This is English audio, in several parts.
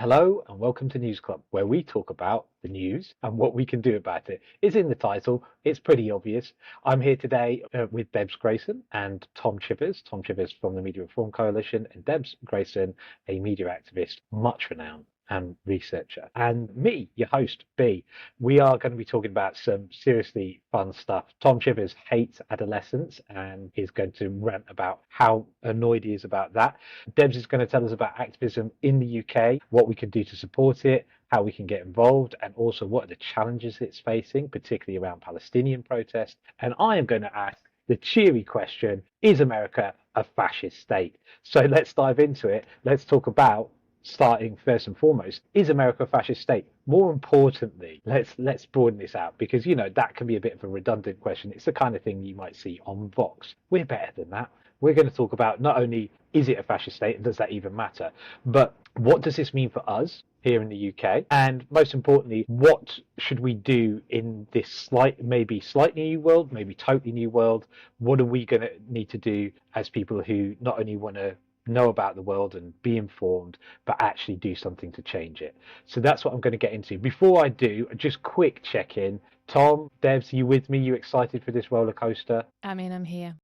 Hello and welcome to News Club, where we talk about the news and what we can do about it. It's in the title, it's pretty obvious. I'm here today with Debs Grayson and Tom Chivers. Tom Chivers from the Media Reform Coalition and Debs Grayson, a media activist, much renowned and researcher. And me, your host, B. We are going to be talking about some seriously fun stuff. Tom Chivers hates Adolescence and is going to rant about how annoyed he is about that. Debs is going to tell us about activism in the UK, what we can do to support it, how we can get involved, and also what are the challenges it's facing, particularly around Palestinian protest. And I am going to ask the cheery question, is America a fascist state? So let's dive into it. Let's talk about, starting first and foremost, is America a fascist state? More importantly, let's broaden this out because that can be a bit of a redundant question. It's the kind of thing you might see on Vox. We're better than that. We're going to talk about not only is it a fascist state and does that even matter, but what does this mean for us here in the UK? And most importantly, what should we do in this maybe slightly new world, maybe totally new world? What are we going to need to do as people who not only want to know about the world and be informed, but actually do something to change it? So that's what I'm going to get into. Before I do, just quick check in. Tom, Debs, you with me? You excited for this roller coaster? I'm here.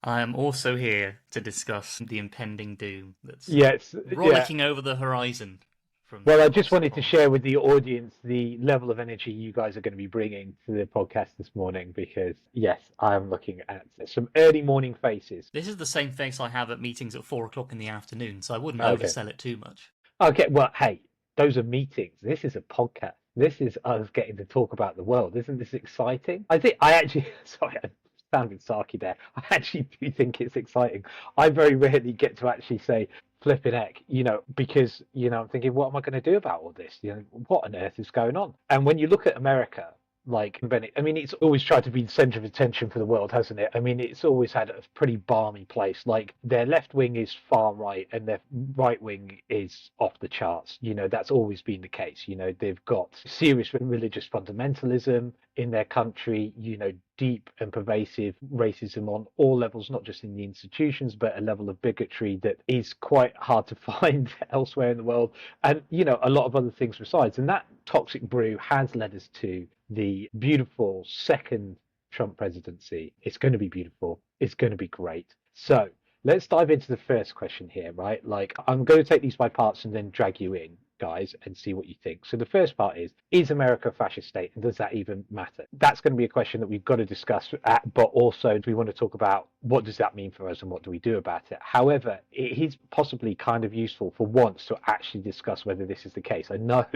I am also here to discuss the impending doom that's Yes, yeah. rollicking over the horizon. Well, I just wanted to share with the audience the level of energy you guys are going to be bringing to the podcast this morning because, yes, I am looking at some early morning faces. This is the same face I have at meetings at 4 o'clock in the afternoon, so I wouldn't Okay. oversell it too much. Okay, well, hey, those are meetings. This is a podcast. This is us getting to talk about the world. Isn't this exciting? I actually, sorry, I sounded sarky there. I actually do think it's exciting. I very rarely get to actually say, flipping heck, because, I'm thinking, what am I going to do about all this? What on earth is going on? And when you look at America, like Bennett, I mean, it's always tried to be the center of attention for the world, hasn't it? I mean, it's always had a pretty balmy place. Like their left wing is far right and their right wing is off the charts. That's always been the case. They've got serious religious fundamentalism in their country, deep and pervasive racism on all levels, not just in the institutions, but a level of bigotry that is quite hard to find elsewhere in the world. And, a lot of other things besides. And that toxic brew has led us to the beautiful second Trump presidency. It's going to be beautiful. It's going to be great. So let's dive into the first question here, right? Like, I'm going to take these by parts and then drag you in, guys, and see what you think. So the first part is America a fascist state and does that even matter? That's going to be a question that we've got to discuss, but also we want to talk about what does that mean for us and what do we do about it? However, it is possibly kind of useful for once to actually discuss whether this is the case. I know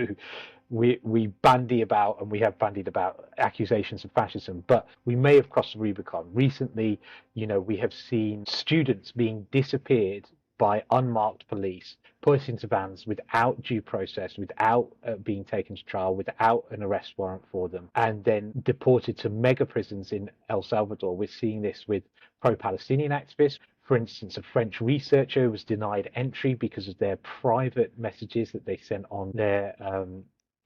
we bandy about and we have bandied about accusations of fascism, but we may have crossed the Rubicon. Recently, we have seen students being disappeared by unmarked police, put into vans without due process, without being taken to trial, without an arrest warrant for them, and then deported to mega prisons in El Salvador. We're seeing this with pro-Palestinian activists. For instance, a French researcher was denied entry because of their private messages that they sent on their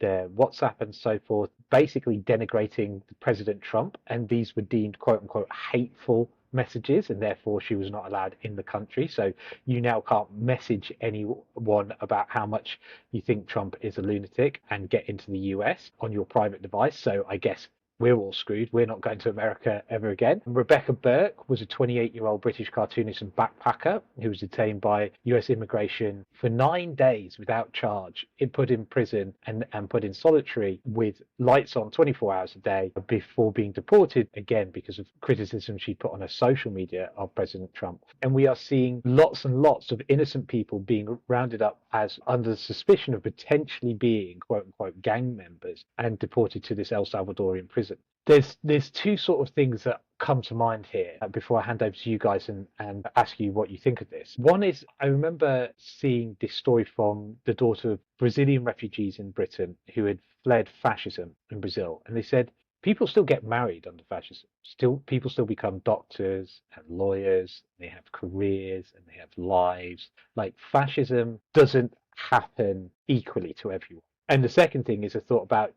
WhatsApp and so forth, basically denigrating President Trump, and these were deemed quote unquote hateful messages, and therefore she was not allowed in the country. So you now can't message anyone about how much you think Trump is a lunatic and get into the US on your private device. So I guess we're all screwed. We're not going to America ever again. Rebecca Burke was a 28-year-old British cartoonist and backpacker who was detained by US immigration for 9 days without charge. It put in prison and put in solitary with lights on 24 hours a day before being deported again because of criticism she put on her social media of President Trump. And we are seeing lots and lots of innocent people being rounded up as under suspicion of potentially being quote unquote gang members and deported to this El Salvadorian prison. There's two sort of things that come to mind here before I hand over to you guys and ask you what you think of this. One is I remember seeing this story from the daughter of Brazilian refugees in Britain who had fled fascism in Brazil, and they said people still get married under fascism. People still become doctors and lawyers. They have careers and they have lives. Like fascism doesn't happen equally to everyone. And the second thing is a thought about,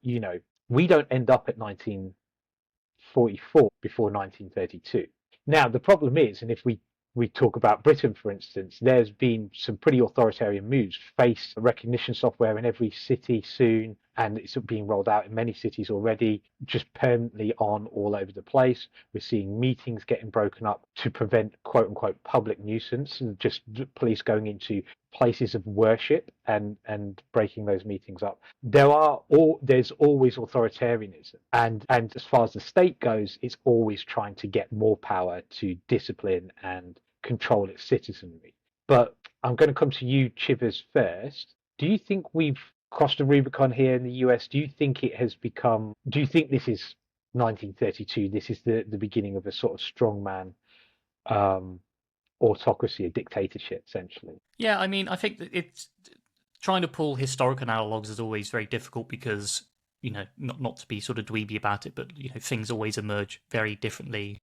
we don't end up at 1944 before 1932. Now, the problem is, and if we we talk about Britain, for instance, there's been some pretty authoritarian moves. Face recognition software in every city soon, and it's being rolled out in many cities already, just permanently on all over the place. We're seeing meetings getting broken up to prevent quote unquote public nuisance, and just police going into places of worship and breaking those meetings up. There's always authoritarianism, and as far as the state goes, it's always trying to get more power to discipline and control its citizenry. But I'm going to come to you, Chivers, first. Do you think we've crossed a Rubicon here in the US? Do you think it has become? Do you think this is 1932? This is the beginning of a sort of strongman um, autocracy, a dictatorship, essentially. Yeah, I mean, I think that it's trying to pull historical analogues is always very difficult because, not to be sort of dweeby about it, but things always emerge very differently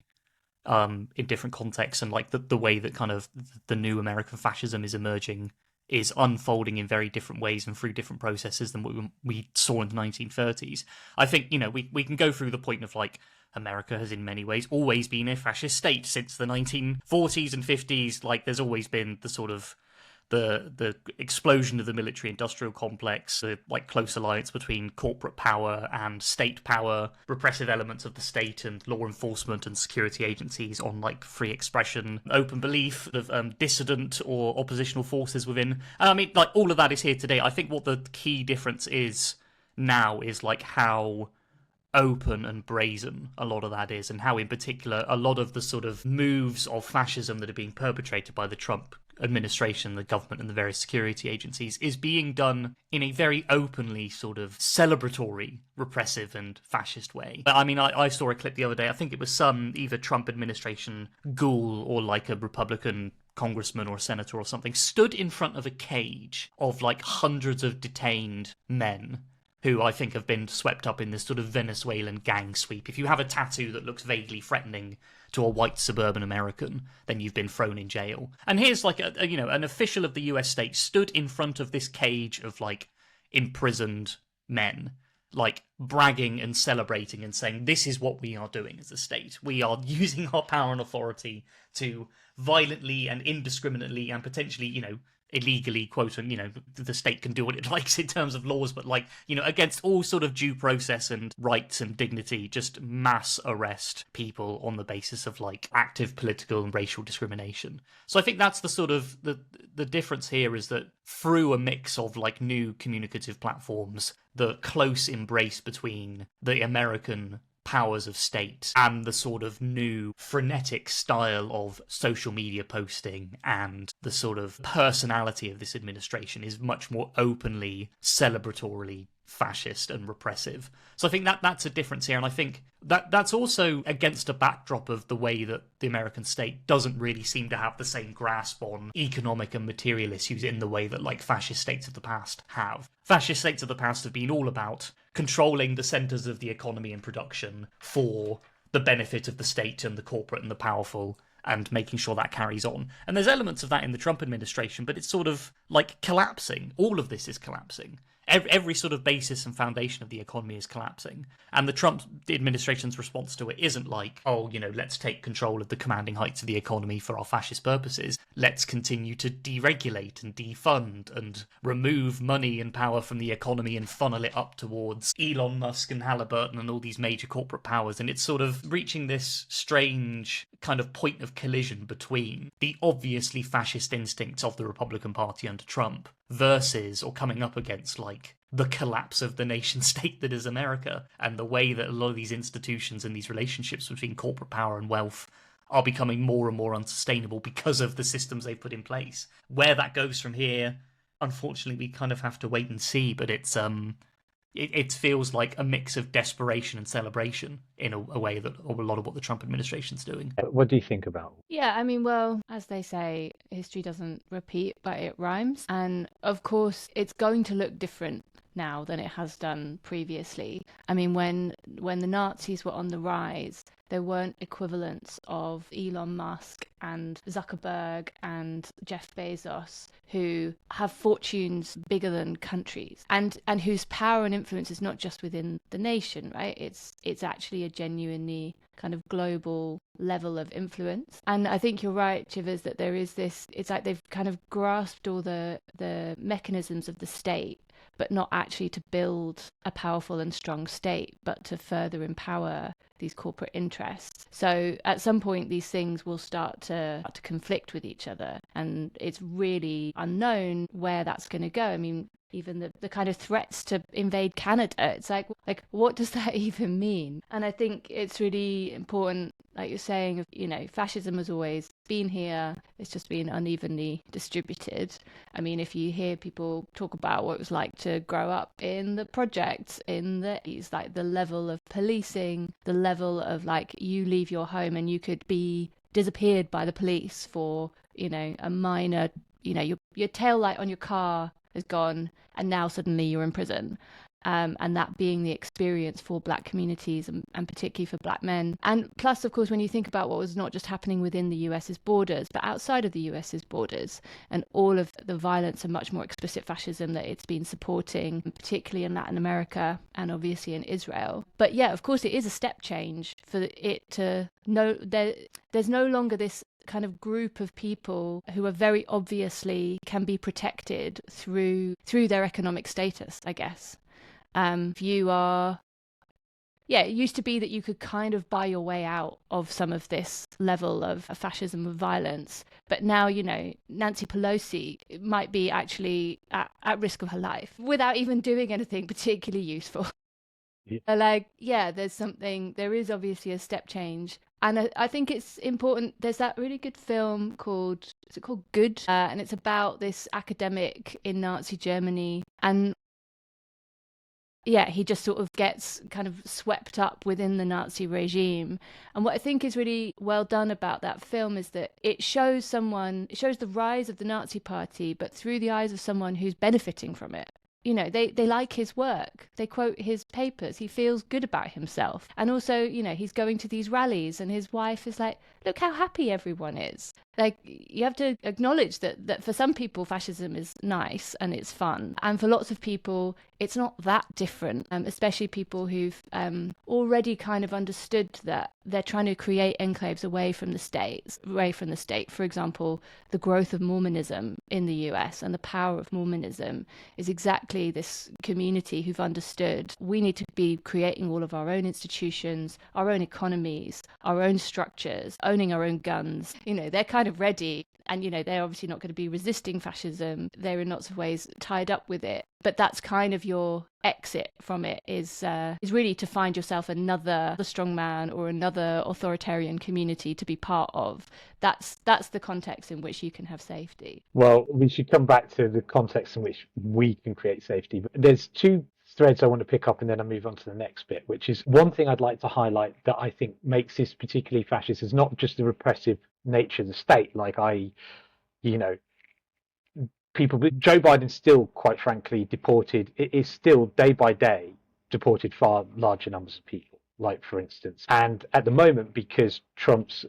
in different contexts, and like the way that kind of the new American fascism is emerging is unfolding in very different ways and through different processes than what we saw in the 1930s. I think we can go through the point of like America has in many ways always been a fascist state since the 1940s and 50s. Like there's always been the sort of the explosion of the military industrial complex, the like close alliance between corporate power and state power, repressive elements of the state and law enforcement and security agencies on like free expression, open belief of dissident or oppositional forces within. And I mean, like all of that is here today. I think what the key difference is now is like how open and brazen a lot of that is, and how in particular a lot of the sort of moves of fascism that are being perpetrated by the Trump administration, the government and the various security agencies is being done in a very openly sort of celebratory, repressive and fascist way. I mean, I saw a clip the other day, I think it was some either Trump administration ghoul or like a Republican congressman or senator or something stood in front of a cage of like hundreds of detained men who I think have been swept up in this sort of Venezuelan gang sweep. If you have a tattoo that looks vaguely threatening to a white suburban American, then you've been thrown in jail. And here's like an official of the US state stood in front of this cage of like imprisoned men, like bragging and celebrating and saying, this is what we are doing as a state. We are using our power and authority to violently and indiscriminately and potentially, illegally, quote, and the state can do what it likes in terms of laws, but like against all sort of due process and rights and dignity, just mass arrest people on the basis of like active political and racial discrimination. So I think that's the sort of the difference here, is that through a mix of like new communicative platforms, the close embrace between the American powers of state and the sort of new frenetic style of social media posting and the sort of personality of this administration is much more openly celebratorily fascist and repressive. So I think that's a difference here, and I think that's also against a backdrop of the way that the American state doesn't really seem to have the same grasp on economic and material issues in the way that like fascist states of the past have. Fascist states of the past have been all about controlling the centres of the economy and production for the benefit of the state and the corporate and the powerful, and making sure that carries on. And there's elements of that in the Trump administration, but it's sort of like collapsing. All of this is collapsing. Every sort of basis and foundation of the economy is collapsing. And the Trump administration's response to it isn't like, let's take control of the commanding heights of the economy for our fascist purposes. Let's continue to deregulate and defund and remove money and power from the economy and funnel it up towards Elon Musk and Halliburton and all these major corporate powers. And it's sort of reaching this strange kind of point of collision between the obviously fascist instincts of the Republican Party under Trump versus, or coming up against, like the collapse of the nation state that is America, and the way that a lot of these institutions and these relationships between corporate power and wealth are becoming more and more unsustainable because of the systems they've put in place. Where that goes from here, unfortunately, we kind of have to wait and see, but it feels like a mix of desperation and celebration in a way that a lot of what the Trump administration's doing. What do you think about? Yeah, I mean, well, as they say, history doesn't repeat, but it rhymes. And of course, it's going to look different now than it has done previously. I mean, when the Nazis were on the rise, there weren't equivalents of Elon Musk and Zuckerberg and Jeff Bezos who have fortunes bigger than countries, and whose power and influence is not just within the nation, right? It's actually a genuinely kind of global level of influence. And I think you're right, Chivers, that there is this, it's like they've kind of grasped all the mechanisms of the state, but not actually to build a powerful and strong state, but to further empower these corporate interests. So at some point, these things will start to conflict with each other. And it's really unknown where that's going to go. I mean, even the kind of threats to invade Canada, it's like what does that even mean? And I think it's really important, like you're saying, fascism has always been here. It's just been unevenly distributed. I mean, if you hear people talk about what it was like to grow up in the projects in the 80s, like the level of policing, the level of like you leave your home and you could be disappeared by the police for, a minor, your tail light on your car is gone and now suddenly you're in prison. And that being the experience for Black communities and particularly for Black men. And plus, of course, when you think about what was not just happening within the US's borders, but outside of the US's borders, and all of the violence and much more explicit fascism that it's been supporting, particularly in Latin America and obviously in Israel. But yeah, of course, it is a step change for it to know there's no longer this kind of group of people who are very obviously can be protected through their economic status, I guess. If you are, it used to be that you could kind of buy your way out of some of this level of fascism of violence. But now, Nancy Pelosi might be actually at risk of her life without even doing anything particularly useful. Yeah. There is obviously a step change. And I think it's important. There's that really good film called Good? And it's about this academic in Nazi Germany. And yeah, he just sort of gets kind of swept up within the Nazi regime. And what I think is really well done about that film is that it shows the rise of the Nazi Party, but through the eyes of someone who's benefiting from it. They like his work. They quote his papers. He feels good about himself. And also, he's going to these rallies and his wife is like, look how happy everyone is. Like, you have to acknowledge that for some people, fascism is nice and it's fun. And for lots of people, it's not that different, especially people who've already kind of understood that they're trying to create enclaves away from the state. For example, the growth of Mormonism in the US and the power of Mormonism is exactly this community who've understood we need to be creating all of our own institutions, our own economies, our own structures, owning our own guns. They're kind of ready. And, they're obviously not going to be resisting fascism. They're in lots of ways tied up with it. But that's kind of your exit from it is really to find yourself another strongman or another authoritarian community to be part of. That's the context in which you can have safety. Well, we should come back to the context in which we can create safety. But there's two threads I want to pick up and then I'll move on to the next bit, which is one thing I'd like to highlight that I think makes this particularly fascist is not just the repressive nature of the state. People, Joe Biden still, quite frankly, deported, it is still day by day deported far larger numbers of people, like for instance. And at the moment, because Trump's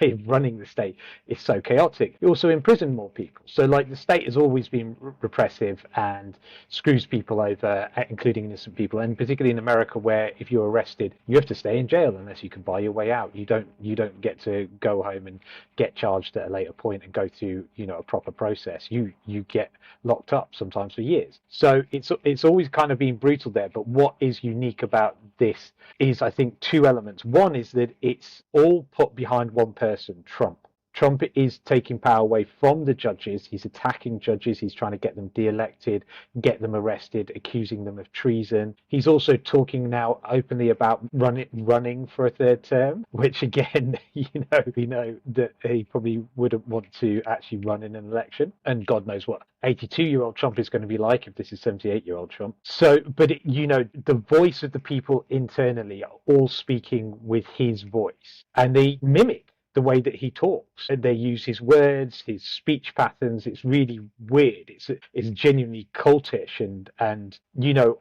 way of running the state is so chaotic, he also imprisoned more people. So the state has always been repressive and screws people over, including innocent people, and particularly in America, where if you're arrested, you have to stay in jail unless you can buy your way out. You don't get to go home and get charged at a later point and go through a proper process. You get locked up sometimes for years. So it's always kind of been brutal there. But what is unique about this is, I think, two elements. One is that it's all put behind one person, Trump. Trump is taking power away from the judges. He's attacking judges. He's trying to get them de-elected, get them arrested, accusing them of treason. He's also talking now openly about running for a third term, which again, we know that he probably wouldn't want to actually run in an election. And God knows what 82-year-old Trump is going to be like if this is 78-year-old Trump. So, but the voice of the people internally are all speaking with his voice, and they mimic the way that he talks. And they use his words, his speech patterns. It's really weird. It's genuinely cultish. And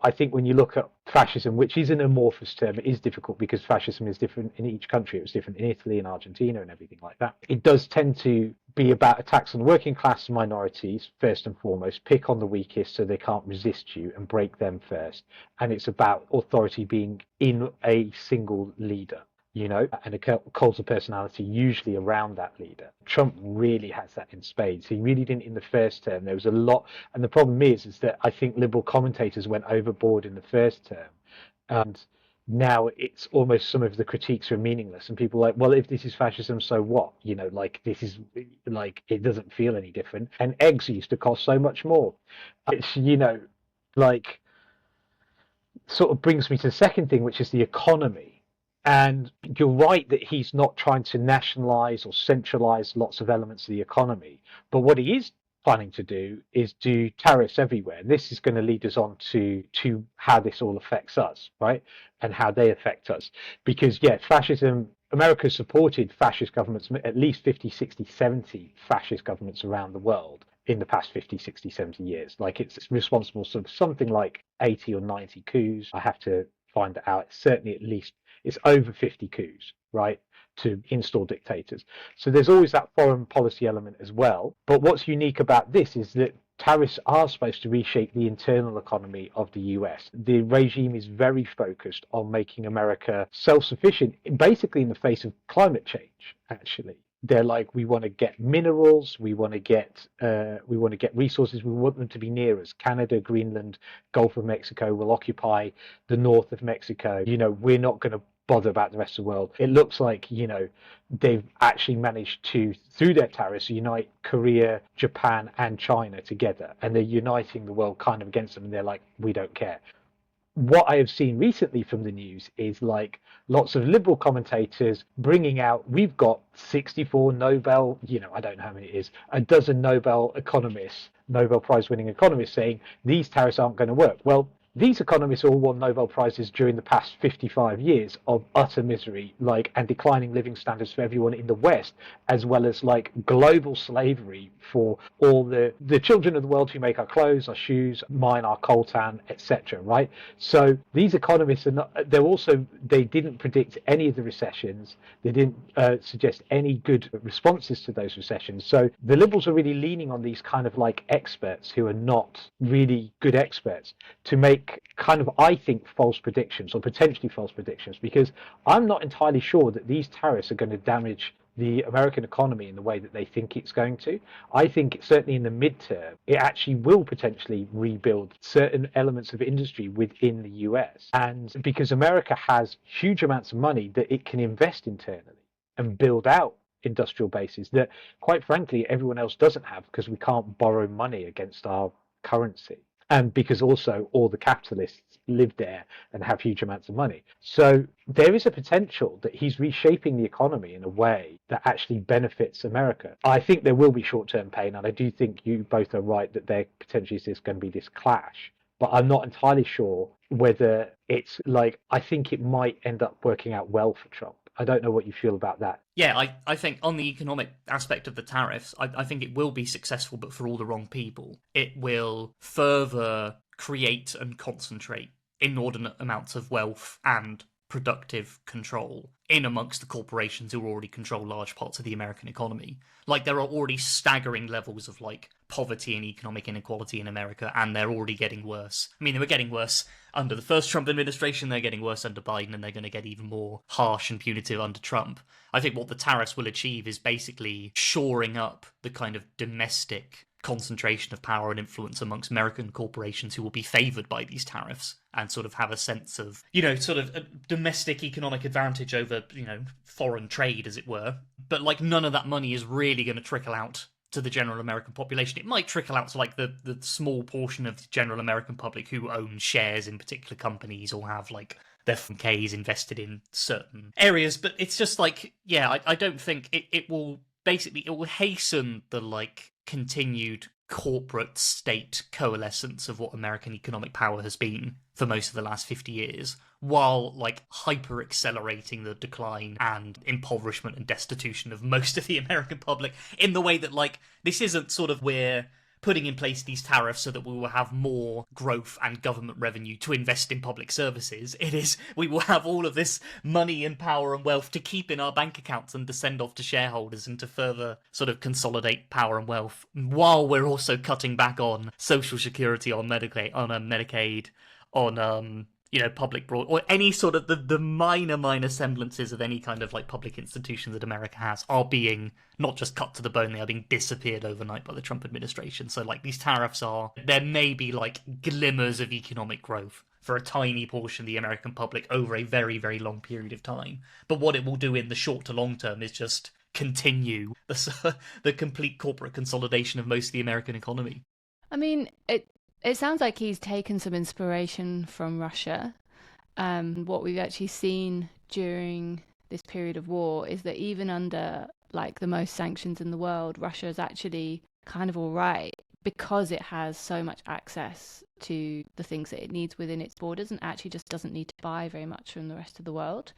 I think when you look at fascism, which is an amorphous term, it is difficult because fascism is different in each country. It was different in Italy and Argentina and everything like that. It does tend to be about attacks on working class minorities, first and foremost, pick on the weakest so they can't resist you and break them first. And it's about authority being in a single leader, and a cult of personality usually around that leader. Trump really has that in spades. He really didn't in the first term. There was a lot, and the problem is that I think liberal commentators went overboard in the first term, and now it's almost some of the critiques are meaningless, and people are like, well, if this is fascism, so what? This is it doesn't feel any different. And eggs used to cost so much more. It's sort of brings me to the second thing, which is the economy. And you're right that he's not trying to nationalize or centralize lots of elements of the economy. But what he is planning to do is do tariffs everywhere. And this is going to lead us on to how this all affects us, right? And how they affect us. Because, fascism, America supported fascist governments, at least 50, 60, 70 fascist governments around the world in the past 50, 60, 70 years. It's responsible for something like 80 or 90 coups. I have to find it out. It's certainly at least it's over 50 coups, right, to install dictators. So there's always that foreign policy element as well. But what's unique about this is that tariffs are supposed to reshape the internal economy of the US. The regime is very focused on making America self-sufficient, basically in the face of climate change, actually. They're like, we want to get minerals, we want to get resources, we want them to be near us. Canada, Greenland, Gulf of Mexico will occupy the north of Mexico. We're not going to bother about the rest of the world. It looks like, they've actually managed to, through their tariffs, unite Korea, Japan, and China together. And they're uniting the world kind of against them. And they're like, we don't care. What I have seen recently from the news is lots of liberal commentators bringing out, we've got 64 Nobel, I don't know how many it is, a dozen Nobel Prize winning economists saying these tariffs aren't going to work. Well, these economists all won Nobel Prizes during the past 55 years of utter misery, and declining living standards for everyone in the West, as well as global slavery for all the children of the world who make our clothes, our shoes, mine our coltan, etc. Right? So these economists are not. They didn't predict any of the recessions. They didn't suggest any good responses to those recessions. So the liberals are really leaning on these kind of experts who are not really good experts to make kind of, I think, false predictions or potentially false predictions, because I'm not entirely sure that these tariffs are going to damage the American economy in the way that they think it's going to. I think certainly in the midterm, it actually will potentially rebuild certain elements of industry within the US. And because America has huge amounts of money that it can invest internally and build out industrial bases that, quite frankly, everyone else doesn't have, because we can't borrow money against our currency. And because also all the capitalists live there and have huge amounts of money. So there is a potential that he's reshaping the economy in a way that actually benefits America. I think there will be short-term pain, and I do think you both are right that there potentially is going to be this clash. But I'm not entirely sure whether it's I think it might end up working out well for Trump. I don't know what you feel about that. Yeah, I think on the economic aspect of the tariffs, I think it will be successful, but for all the wrong people. It will further create and concentrate inordinate amounts of wealth and productive control in amongst the corporations who already control large parts of the American economy. There are already staggering levels of poverty and economic inequality in America, and they're already getting worse. I mean, they were getting worse under the first Trump administration, they're getting worse under Biden, and they're going to get even more harsh and punitive under Trump. I think what the tariffs will achieve is basically shoring up the kind of domestic concentration of power and influence amongst American corporations who will be favoured by these tariffs and sort of have a sense of, sort of a domestic economic advantage over, foreign trade, as it were. But none of that money is really going to trickle out to the general American population. It might trickle out to the small portion of the general American public who own shares in particular companies or have their 401ks invested in certain areas. But it's just I don't think it will hasten the continued corporate state coalescence of what American economic power has been for most of the last 50 years, while like hyper accelerating the decline and impoverishment and destitution of most of the American public, in the way that like this isn't sort of we're putting in place these tariffs so that we will have more growth and government revenue to invest in public services. It is we will have all of this money and power and wealth to keep in our bank accounts and to send off to shareholders and to further sort of consolidate power and wealth, while we're also cutting back on social security, on Medicaid, on public broad, or any sort of the minor semblances of any kind of like public institution that America has are being not just cut to the bone, they are being disappeared overnight by the Trump administration. So like these tariffs there may be like glimmers of economic growth for a tiny portion of the American public over a very, very long period of time. But what it will do in the short to long term is just continue the complete corporate consolidation of most of the American economy. I mean, it sounds like he's taken some inspiration from Russia. What we've actually seen during this period of war is that even under like the most sanctions in the world, Russia is actually kind of all right because it has so much access to the things that it needs within its borders and actually just doesn't need to buy very much from the rest of the world.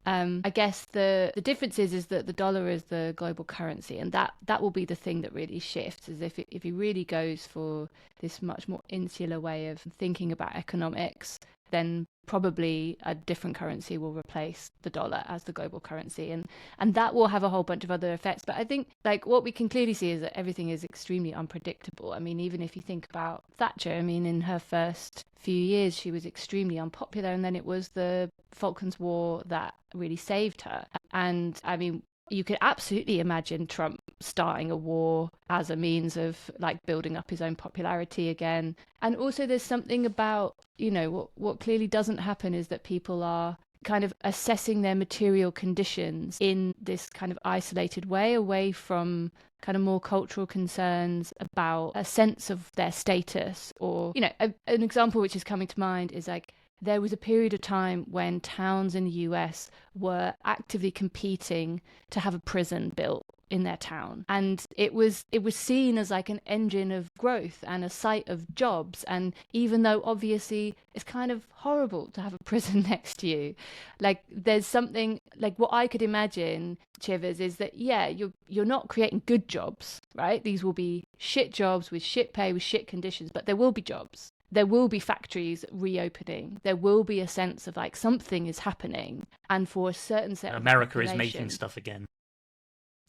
I guess the difference is that the dollar is the global currency, and that will be the thing that really shifts. Is if he really goes for this much more insular way of thinking about economics, then probably a different currency will replace the dollar as the global currency, and that will have a whole bunch of other effects. But I think like what we can clearly see is that everything is extremely unpredictable. I mean, even if you think about Thatcher, I mean, in her first few years she was extremely unpopular, and then it was the Falklands War that really saved her. And I mean, you could absolutely imagine Trump starting a war as a means of like building up his own popularity again. And also there's something about, what clearly doesn't happen is that people are kind of assessing their material conditions in this kind of isolated way, away from kind of more cultural concerns about a sense of their status. Or, an example which is coming to mind is like, there was a period of time when towns in the US were actively competing to have a prison built in their town. And it was seen as like an engine of growth and a site of jobs. And even though obviously it's kind of horrible to have a prison next to you, like there's something like what I could imagine, Chivers, is that, yeah, you're not creating good jobs, right? These will be shit jobs with shit pay, with shit conditions, but there will be jobs. There will be factories reopening. There will be a sense of like something is happening, and for a certain set of America is making stuff again.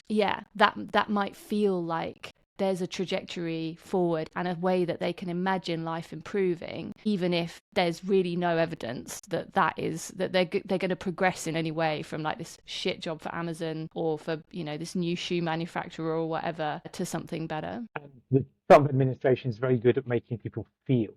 Yeah, that might feel like there's a trajectory forward and a way that they can imagine life improving, even if there's really no evidence that they're going to progress in any way from like this shit job for Amazon or for this new shoe manufacturer or whatever to something better. And the Trump administration is very good at making people feel.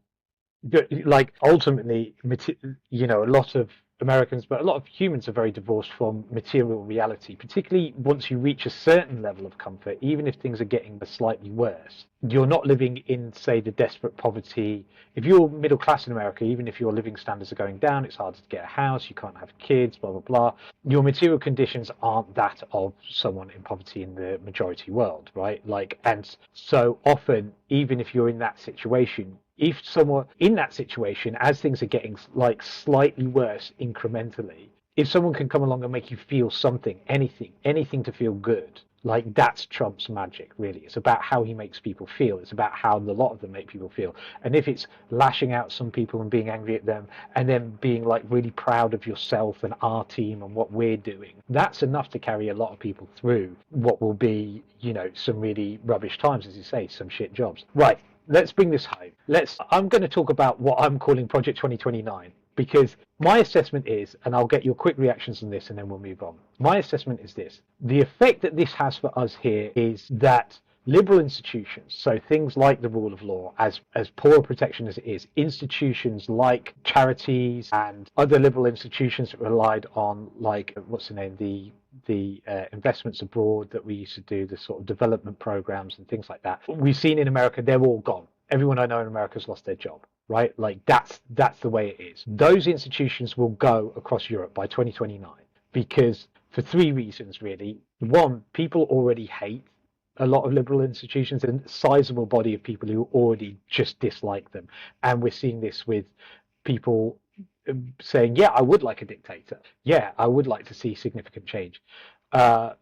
Like ultimately, a lot of Americans, but a lot of humans are very divorced from material reality, particularly once you reach a certain level of comfort. Even if things are getting slightly worse, you're not living in, say, the desperate poverty. If you're middle class in America, even if your living standards are going down, it's harder to get a house, you can't have kids, blah, blah, blah. Your material conditions aren't that of someone in poverty in the majority world, right? And so often, even if you're in that situation, if someone in that situation, as things are getting like slightly worse incrementally, if someone can come along and make you feel something, anything to feel good, like that's Trump's magic, really. It's about how he makes people feel. It's about how a lot of them make people feel. And if it's lashing out some people and being angry at them and then being like really proud of yourself and our team and what we're doing, that's enough to carry a lot of people through what will be, some really rubbish times, as you say, some shit jobs. Right. Let's bring this home. I'm going to talk about what I'm calling Project 2029, because my assessment is, and I'll get your quick reactions on this and then we'll move on. My assessment is this. The effect that this has for us here is that liberal institutions, so things like the rule of law, as poor a protection as it is, institutions like charities and other liberal institutions that relied on, like, what's the name, the investments abroad that we used to do, the sort of development programs and things like that. We've seen in America, they're all gone. Everyone I know in America has lost their job, right? Like that's the way it is. Those institutions will go across Europe by 2029 because for three reasons, really. One, people already hate a lot of liberal institutions and a sizable body of people who already just dislike them. And we're seeing this with people saying, yeah, I would like a dictator. Yeah, I would like to see significant change uh,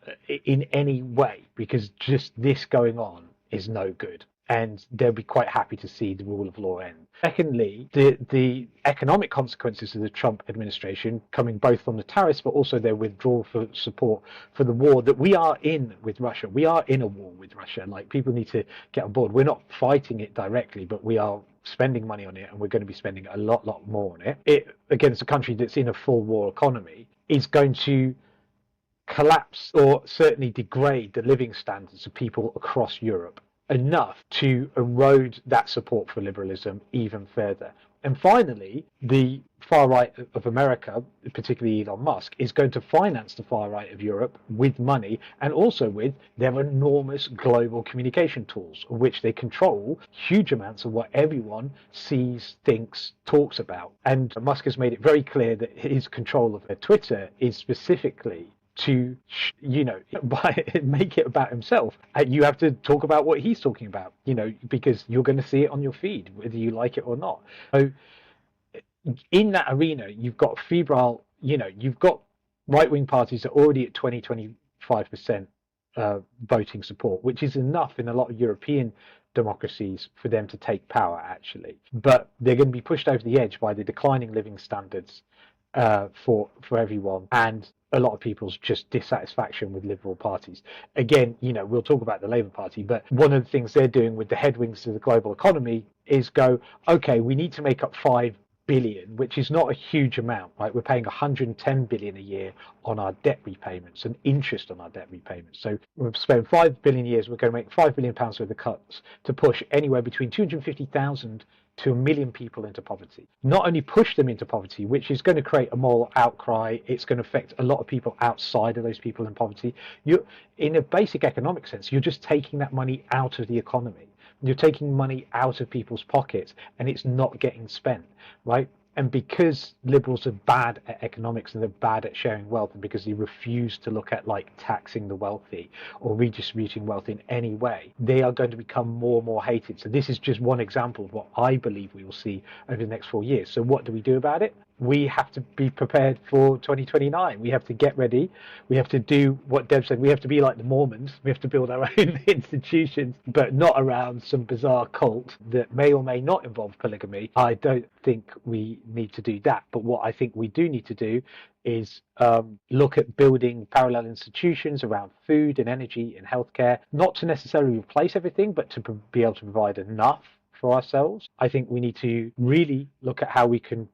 in any way, because just this going on is no good. And they'll be quite happy to see the rule of law end. Secondly, the economic consequences of the Trump administration, coming both from the tariffs but also their withdrawal for support for the war that we are in with Russia. We are in a war with Russia. Like, people need to get on board. We're not fighting it directly, but we are spending money on it, and we're going to be spending a lot more on it. It against a country that's in a full war economy is going to collapse or certainly degrade the living standards of people across Europe enough to erode that support for liberalism even further. And finally, the far right of America, particularly Elon Musk, is going to finance the far right of Europe with money and also with their enormous global communication tools, which they control huge amounts of what everyone sees, thinks, talks about. And Musk has made it very clear that his control of Twitter is specifically to make it about himself. And you have to talk about what he's talking about, because you're going to see it on your feed whether you like it or not. So in that arena, you've got febrile, you've got right-wing parties that are already at 20-25% voting support, which is enough in a lot of European democracies for them to take power, actually. But they're going to be pushed over the edge by the declining living standards for everyone, and a lot of people's just dissatisfaction with liberal parties. Again, we'll talk about the Labour Party, but one of the things they're doing with the headwinds to the global economy is go, okay, we need to make up 5 billion, which is not a huge amount, right? We're paying 110 billion a year on our debt repayments and interest on our debt repayments. So we've spent 5 billion years, we're going to make 5 billion pounds worth of cuts to push anywhere between 250,000 to 1 million people into poverty. Not only push them into poverty, which is going to create a moral outcry, it's going to affect a lot of people outside of those people in poverty. In a basic economic sense, you're just taking that money out of the economy. You're taking money out of people's pockets, and it's not getting spent, right? And because liberals are bad at economics and they're bad at sharing wealth, and because they refuse to look at like taxing the wealthy or redistributing wealth in any way, they are going to become more and more hated. So this is just one example of what I believe we will see over the next 4 years. So what do we do about it? We have to be prepared for 2029. We have to get ready. We have to do what Deb said. We have to be like the Mormons. We have to build our own institutions, but not around some bizarre cult that may or may not involve polygamy. I don't think we need to do that. But what I think we do need to do is look at building parallel institutions around food and energy and healthcare, not to necessarily replace everything, but to be able to provide enough for ourselves. I think we need to really look at how we can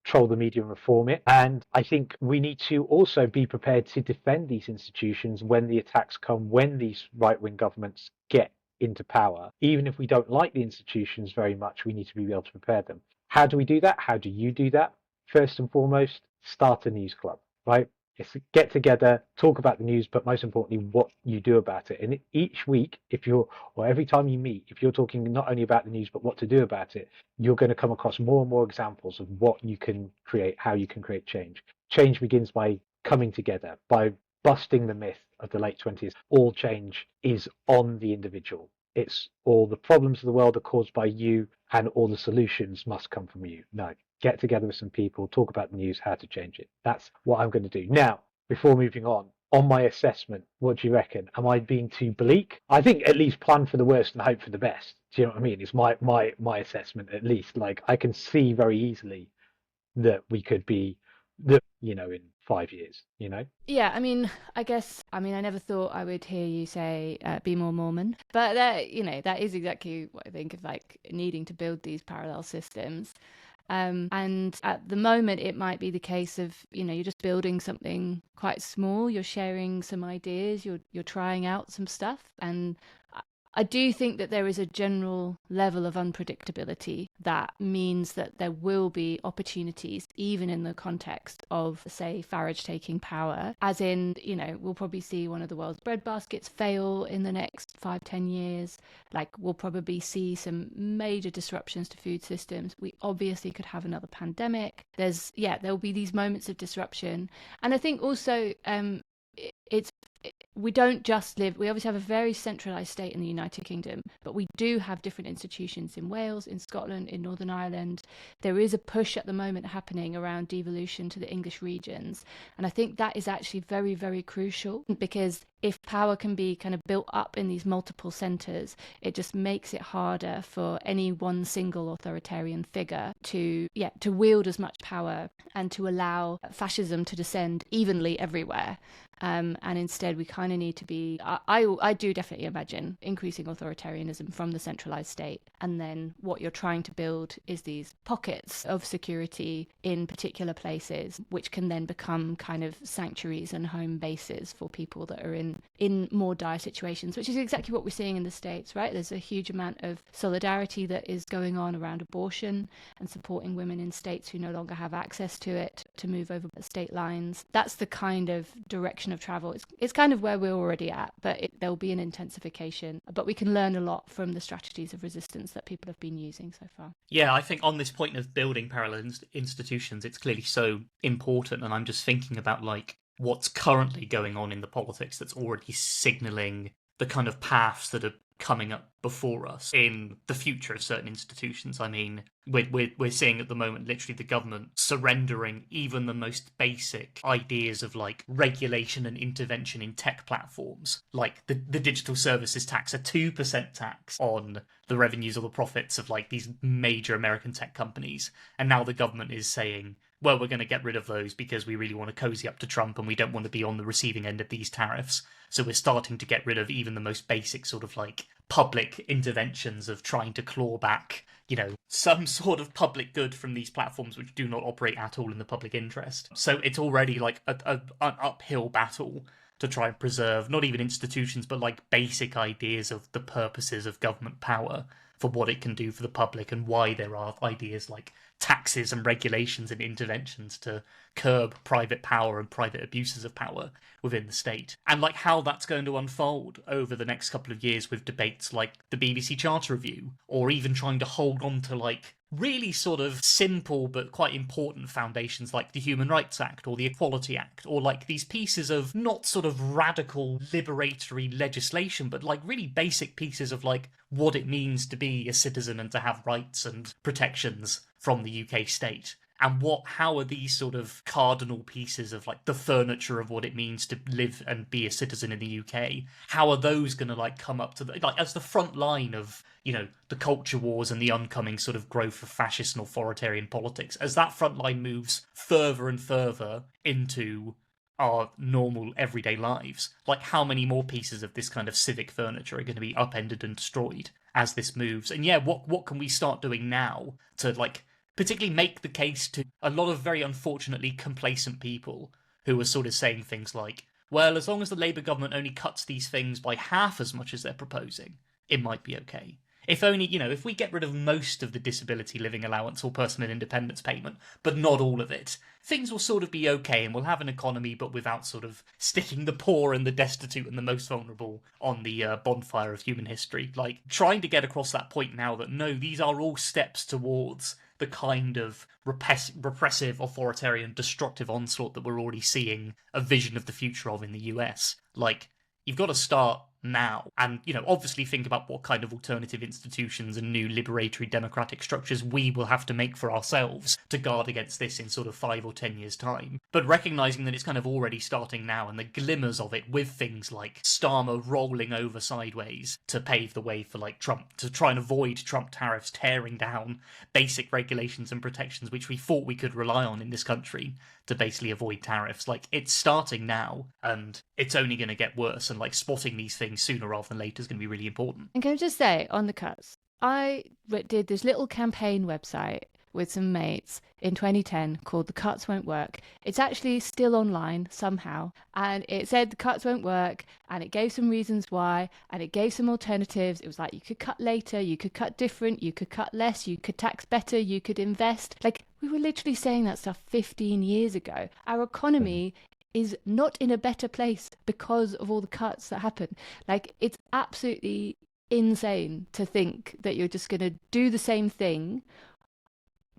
control the media and reform it. And I think we need to also be prepared to defend these institutions when the attacks come, when these right-wing governments get into power. Even if we don't like the institutions very much, we need to be able to prepare them. How do we do that? How do you do that? First and foremost, start a news club, right? It's get together, talk about the news, but most importantly, what you do about it. And each week, or every time you meet, if you're talking not only about the news, but what to do about it, you're going to come across more and more examples of what you can create, how you can create change. Change begins by coming together, by busting the myth of the late 20s. All change is on the individual. It's all the problems of the world are caused by you, and all the solutions must come from you. No. Get together with some people, talk about the news, how to change it. That's what I'm going to do. Now, before moving on my assessment, what do you reckon? Am I being too bleak? I think at least plan for the worst and hope for the best. Do you know what I mean? It's my assessment, at least. Like, I can see very easily that we could be in 5 years, Yeah, I guess, I never thought I would hear you say be more Mormon, but that is exactly what I think of, like, needing to build these parallel systems. And at the moment, it might be the case of, you're just building something quite small. You're sharing some ideas. You're trying out some stuff. And I do think that there is a general level of unpredictability that means that there will be opportunities, even in the context of, say, Farage taking power, as in, we'll probably see one of the world's breadbaskets fail in the next 5-10 years. Like, we'll probably see some major disruptions to food systems. We obviously could have another pandemic. There'll be these moments of disruption. And I think also we don't just live, we obviously have a very centralised state in the United Kingdom, but we do have different institutions in Wales, in Scotland, in Northern Ireland. There is a push at the moment happening around devolution to the English regions. And I think that is actually very, very crucial, because if power can be kind of built up in these multiple centres, it just makes it harder for any one single authoritarian figure to wield as much power and to allow fascism to descend evenly everywhere. And instead, we kind of need to be, I do definitely imagine increasing authoritarianism from the centralised state. And then what you're trying to build is these pockets of security in particular places, which can then become kind of sanctuaries and home bases for people that are in more dire situations, which is exactly what we're seeing in the States, right? There's a huge amount of solidarity that is going on around abortion and supporting women in states who no longer have access to it to move over state lines. That's the kind of direction of travel. It's kind of where we're already at, but there'll be an intensification. But we can learn a lot from the strategies of resistance that people have been using so far. Yeah, I think on this point of building parallel institutions, it's clearly so important. And I'm just thinking about like what's currently going on in the politics that's already signalling the kind of paths that are coming up before us in the future of certain institutions. I mean, we're seeing at the moment literally the government surrendering even the most basic ideas of like regulation and intervention in tech platforms, like the digital services tax, a 2% tax on the revenues or the profits of like these major American tech companies. And now the government is saying, well, we're going to get rid of those because we really want to cozy up to Trump and we don't want to be on the receiving end of these tariffs. So we're starting to get rid of even the most basic sort of like public interventions of trying to claw back, you know, some sort of public good from these platforms which do not operate at all in the public interest. So it's already like an uphill battle to try and preserve not even institutions, but like basic ideas of the purposes of government power for what it can do for the public and why there are ideas like taxes and regulations and interventions to curb private power and private abuses of power within the state. And like how that's going to unfold over the next couple of years with debates like the BBC Charter Review, or even trying to hold on to like really sort of simple but quite important foundations like the Human Rights Act or the Equality Act, or like these pieces of not sort of radical liberatory legislation, but like really basic pieces of like what it means to be a citizen and to have rights and protections from the UK state. And how are these sort of cardinal pieces of like the furniture of what it means to live and be a citizen in the UK? How are those going to like come up to like as the front line of, you know, the culture wars and the oncoming sort of growth of fascist and authoritarian politics? As that front line moves further and further into our normal everyday lives, like how many more pieces of this kind of civic furniture are going to be upended and destroyed as this moves? And yeah, what can we start doing now to like particularly make the case to a lot of very unfortunately complacent people who are sort of saying things like, well, as long as the Labour government only cuts these things by half as much as they're proposing, it might be okay. If only, you know, if we get rid of most of the disability living allowance or personal independence payment, but not all of it, things will sort of be okay and we'll have an economy, but without sort of sticking the poor and the destitute and the most vulnerable on the bonfire of human history. Like, trying to get across that point now that no, these are all steps towards the kind of repressive, authoritarian, destructive onslaught that we're already seeing a vision of the future of in the US. Like, you've got to start now and, you know, obviously think about what kind of alternative institutions and new liberatory democratic structures we will have to make for ourselves to guard against this in sort of 5 or 10 years' time. But recognizing that it's kind of already starting now, and the glimmers of it with things like Starmer rolling over sideways to pave the way for like Trump, to try and avoid Trump tariffs, tearing down basic regulations and protections which we thought we could rely on in this country to basically avoid tariffs. Like, it's starting now and it's only going to get worse, and like spotting these things sooner rather than later is going to be really important. And can I just say, on the cuts, I did this little campaign website with some mates in 2010 called The Cuts Won't Work. It's actually still online somehow, and it said the cuts won't work, and it gave some reasons why, and it gave some alternatives. It was like, you could cut later, you could cut different, you could cut less, you could tax better, you could invest. Like, we were literally saying that stuff 15 years ago. Our economy is not in a better place because of all the cuts that happen. Like, it's absolutely insane to think that you're just going to do the same thing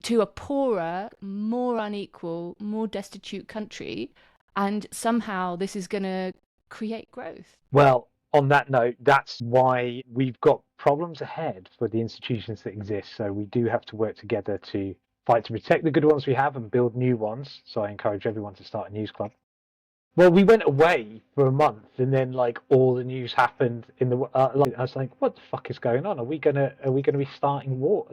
to a poorer, more unequal, more destitute country, and somehow this is going to create growth. Well, on that note, that's why we've got problems ahead for the institutions that exist. So we do have to work together to fight to protect the good ones we have and build new ones. So I encourage everyone to start a news club. Well, we went away for a month, and then like all the news happened in the. Like, I was like, "What the fuck is going on? Are we gonna be starting war?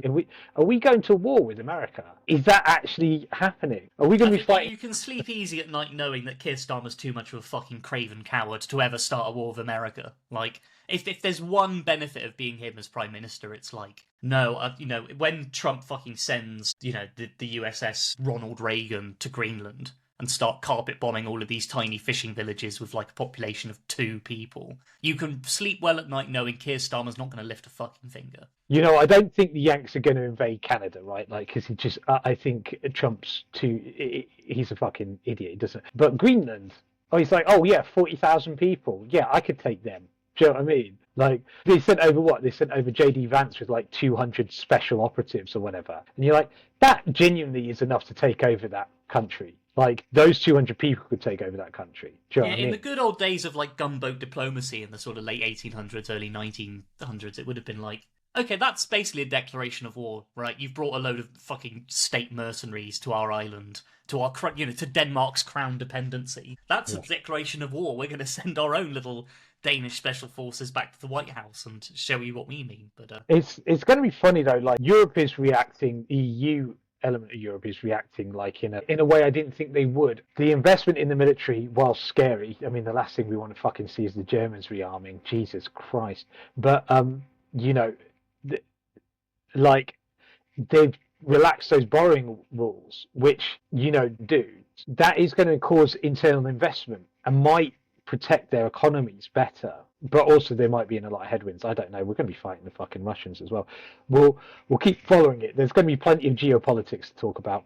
Are we going to war with America? Is that actually happening? Are we going to be fighting?" You can sleep easy at night knowing that Keir Starmer's too much of a fucking craven coward to ever start a war with America. Like, if there's one benefit of being him as Prime Minister, it's like, no, when Trump fucking sends, the USS Ronald Reagan to Greenland and start carpet bombing all of these tiny fishing villages with like a population of 2 people, you can sleep well at night knowing Keir Starmer's not going to lift a fucking finger. I don't think the Yanks are going to invade Canada, right? Like, because I think Trump's he's a fucking idiot. He doesn't. But Greenland, he's like, oh yeah, 40,000 people. Yeah, I could take them. Do you know what I mean? Like, they sent over what? They sent over JD Vance with like 200 special operatives or whatever. And you're like, that genuinely is enough to take over that country. Like, those 200 people could take over that country. Do you know what I mean? In the good old days of like gunboat diplomacy in the sort of late 1800s, early 1900s, it would have been like, okay, that's basically a declaration of war, right? You've brought a load of fucking state mercenaries to our island, to our, to Denmark's crown dependency. That's a declaration of war. We're going to send our own little Danish special forces back to the White House and show you what we mean. But it's going to be funny though. Like, Europe is reacting. EU element of Europe is reacting like in a way I didn't think they would. The investment in the military, while scary, I mean, the last thing we want to fucking see is the Germans rearming. Jesus Christ! But like, they've relaxed those borrowing rules, which do. That is going to cause internal investment and might protect their economies better. But also there might be in a lot of headwinds. I don't know. We're going to be fighting the fucking Russians as well. We'll keep following it. There's going to be plenty of geopolitics to talk about.